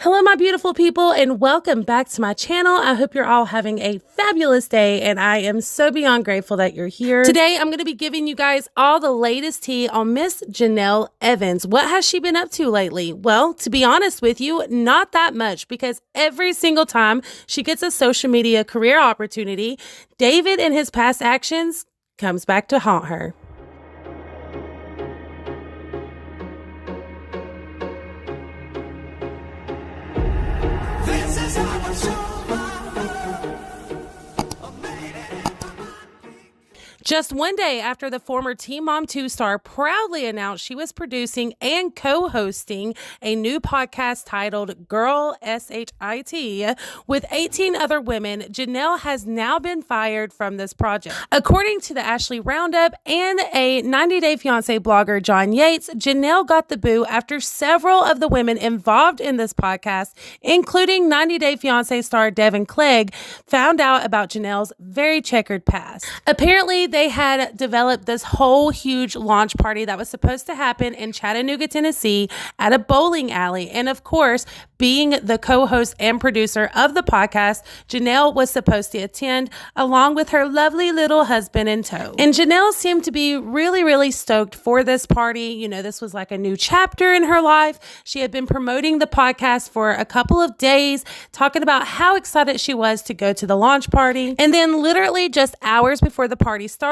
Hello, my beautiful people, and welcome back to my channel. I hope you're all having a fabulous day, and I am so beyond grateful that you're here. Today, I'm going to be giving you guys all the latest tea on Miss Jenelle Evans. What has she been up to lately? Well, to be honest with you, not that much, because every single time she gets a social media career opportunity, David and his past actions comes back to haunt her. Just one day after the former Teen Mom 2 star proudly announced she was producing and co-hosting a new podcast titled Girl SHIT with 18 other women, Jenelle has now been fired from this project. According to the Ashley Roundup and a 90 Day Fiancé blogger, John Yates, Jenelle got the boot after several of the women involved in this podcast, including 90 Day Fiancé star Devin Clegg, found out about Jenelle's very checkered past. Apparently, they had developed this whole huge launch party that was supposed to happen in Chattanooga, Tennessee at a bowling alley. And of course, being the co-host and producer of the podcast, Jenelle was supposed to attend along with her lovely little husband in tow. And Jenelle seemed to be really stoked for this party. You know, this was like a new chapter in her life. She had been promoting the podcast for a couple of days, talking about how excited she was to go to the launch party. And then literally just hours before the party started,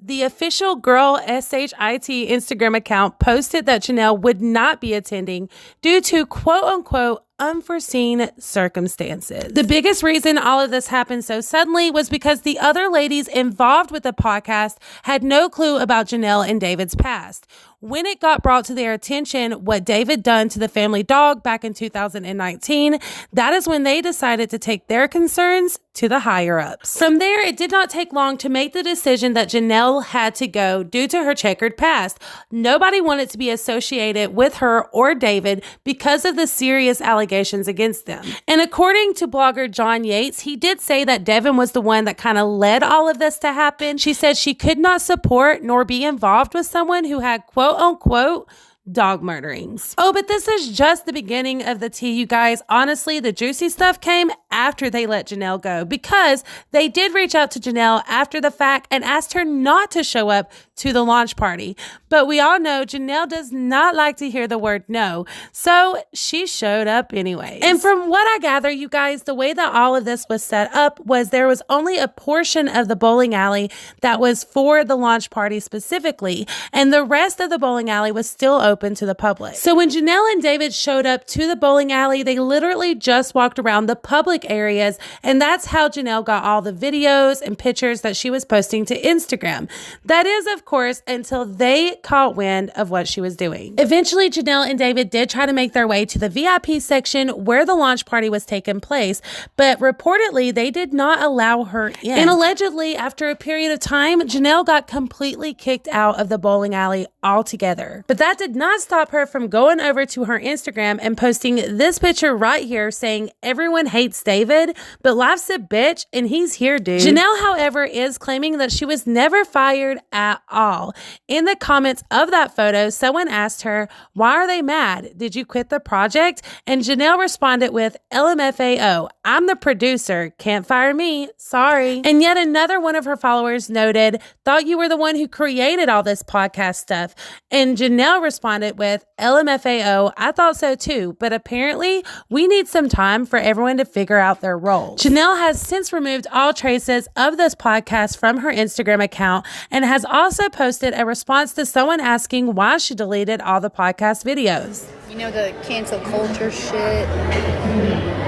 the official Girl SHIT Instagram account posted that Jenelle would not be attending due to quote unquote unforeseen circumstances. The biggest reason all of this happened so suddenly was because the other ladies involved with the podcast had no clue about Jenelle and David's past. When it got brought to their attention what David done to the family dog back in 2019, that is when they decided to take their concerns to the higher ups. From there, it did not take long to make the decision that Jenelle had to go due to her checkered past. Nobody wanted to be associated with her or David because of the serious allegations against them. And according to blogger John Yates, he did say that Devin was the one that kind of led all of this to happen. She said she could not support nor be involved with someone who had quote unquote dog murderings. Oh, but this is just the beginning of the tea, you guys. Honestly, the juicy stuff came after they let Jenelle go, because they did reach out to Jenelle after the fact and asked her not to show up to the launch party. But we all know Jenelle does not like to hear the word no, so she showed up anyway. And from what I gather, you guys, the way that all of this was set up was there was only a portion of the bowling alley that was for the launch party specifically, and the rest of the bowling alley was still open to the public. So when Jenelle and David showed up to the bowling alley, they literally just walked around the public areas, and that's how Jenelle got all the videos and pictures that she was posting to Instagram. That is, of course, until they caught wind of what she was doing. Eventually, Jenelle and David did try to make their way to the VIP section where the launch party was taking place, but reportedly they did not allow her in. And allegedly, after a period of time, Jenelle got completely kicked out of the bowling alley altogether. But that did not stop her from going over to her Instagram and posting this picture right here saying, "Everyone hates David, but life's a bitch and he's here, dude." Jenelle, however, is claiming that she was never fired at all. In the comments of that photo, someone asked her, "Why are they mad? Did you quit the project?" And Jenelle responded with, "LMFAO, I'm the producer. Can't fire me. Sorry." And yet another one of her followers noted, "Thought you were the one who created all this podcast stuff." And Jenelle responded with, "LMFAO, I thought so too, but apparently we need some time for everyone to figure out their role." Jenelle has since removed all traces of this podcast from her Instagram account and has also posted a response to someone asking why she deleted all the podcast videos. You know, the cancel culture shit.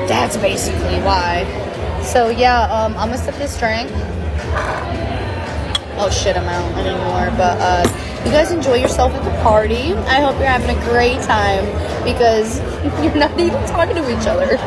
That's basically why. So yeah, I'm gonna sip this drink. Oh shit, I'm out anymore. But you guys enjoy yourself at the party. I hope you're having a great time, because you're not even talking to each other.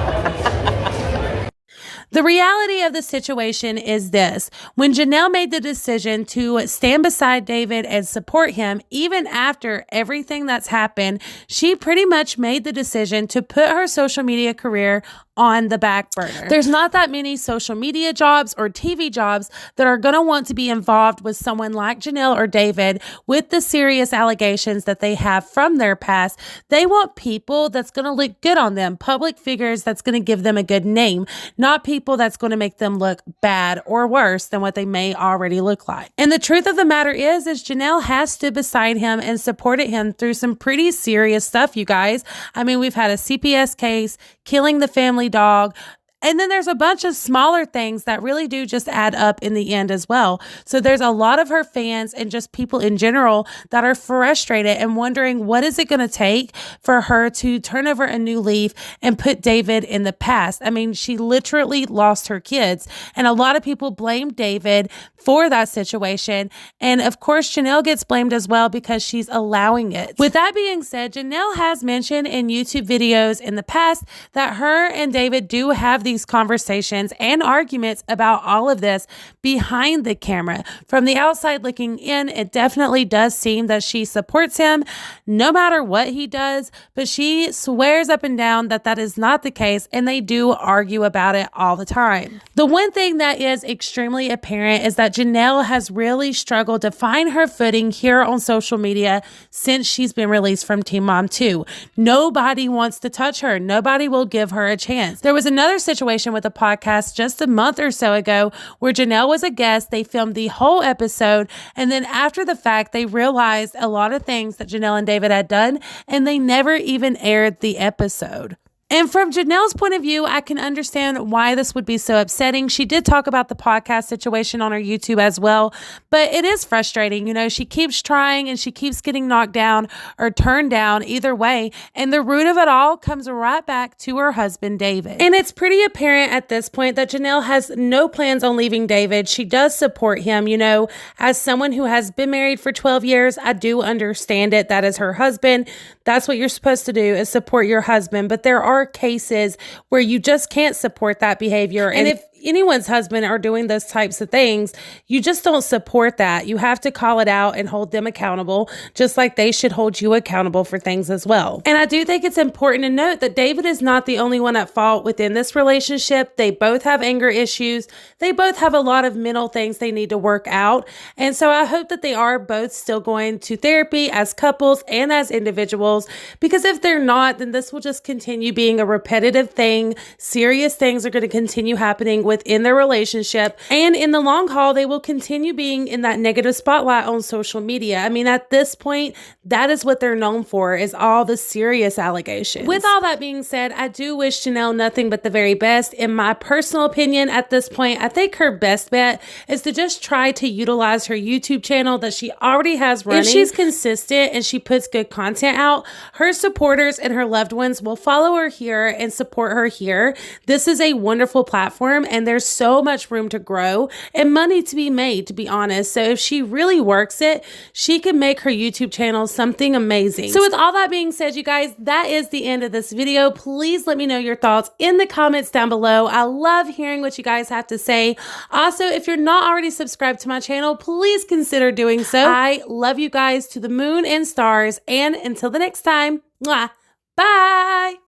The reality of the situation is this. When Jenelle made the decision to stand beside David and support him, even after everything that's happened, she pretty much made the decision to put her social media career on the back burner. There's not that many social media jobs or TV jobs that are going to want to be involved with someone like Jenelle or David with the serious allegations that they have from their past. They want people that's going to look good on them, public figures that's going to give them a good name, not people that's going to make them look bad or worse than what they may already look like. And the truth of the matter is Jenelle has stood beside him and supported him through some pretty serious stuff, you guys. I mean, we've had a CPS case, killing the family dog. And then there's a bunch of smaller things that really do just add up in the end as well. So there's a lot of her fans and just people in general that are frustrated and wondering what is it going to take for her to turn over a new leaf and put David in the past. I mean, she literally lost her kids, and a lot of people blame David for that situation. And of course, Jenelle gets blamed as well because she's allowing it. With that being said, Jenelle has mentioned in YouTube videos in the past that her and David do have these conversations and arguments about all of this behind the camera. From the outside looking in, it definitely does seem that she supports him no matter what he does, but she swears up and down that that is not the case, and they do argue about it all the time. The one thing that is extremely apparent is that Jenelle has really struggled to find her footing here on social media since she's been released from Teen Mom 2. Nobody wants to touch her. Nobody will give her a chance. There was another situation with a podcast just a month or so ago where Jenelle was a guest. They filmed the whole episode, and then after the fact, they realized a lot of things that Jenelle and David had done, and they never even aired the episode. And from Jenelle's point of view, I can understand why this would be so upsetting. She did talk about the podcast situation on her YouTube as well, but it is frustrating. You know, she keeps trying and she keeps getting knocked down or turned down either way. And the root of it all comes right back to her husband, David. And it's pretty apparent at this point that Jenelle has no plans on leaving David. She does support him. You know, as someone who has been married for 12 years, I do understand it. That is her husband. That's what you're supposed to do, is support your husband. But there are cases where you just can't support that behavior. And if anyone's husband are doing those types of things, you just don't support that. You have to call it out and hold them accountable, just like they should hold you accountable for things as well. And I do think it's important to note that David is not the only one at fault within this relationship. They both have anger issues. They both have a lot of mental things they need to work out. And so I hope that they are both still going to therapy as couples and as individuals, because if they're not, then this will just continue being a repetitive thing. Serious things are going to continue happening within their relationship, and in the long haul, they will continue being in that negative spotlight on social media. I mean, at this point, that is what they're known for, is all the serious allegations. With all that being said, I do wish Jenelle nothing but the very best. In my personal opinion, at this point, I think her best bet is to just try to utilize her YouTube channel that she already has running. If she's consistent and she puts good content out, her supporters and her loved ones will follow her here and support her here. This is a wonderful platform, and there's so much room to grow and money to be made, to be honest. So if she really works it, she can make her YouTube channel something amazing. So with all that being said, you guys, that is the end of this video. Please let me know your thoughts in the comments down below. I love hearing what you guys have to say. Also, if you're not already subscribed to my channel, please consider doing so. I love you guys to the moon and stars, and until the next time, mwah, bye.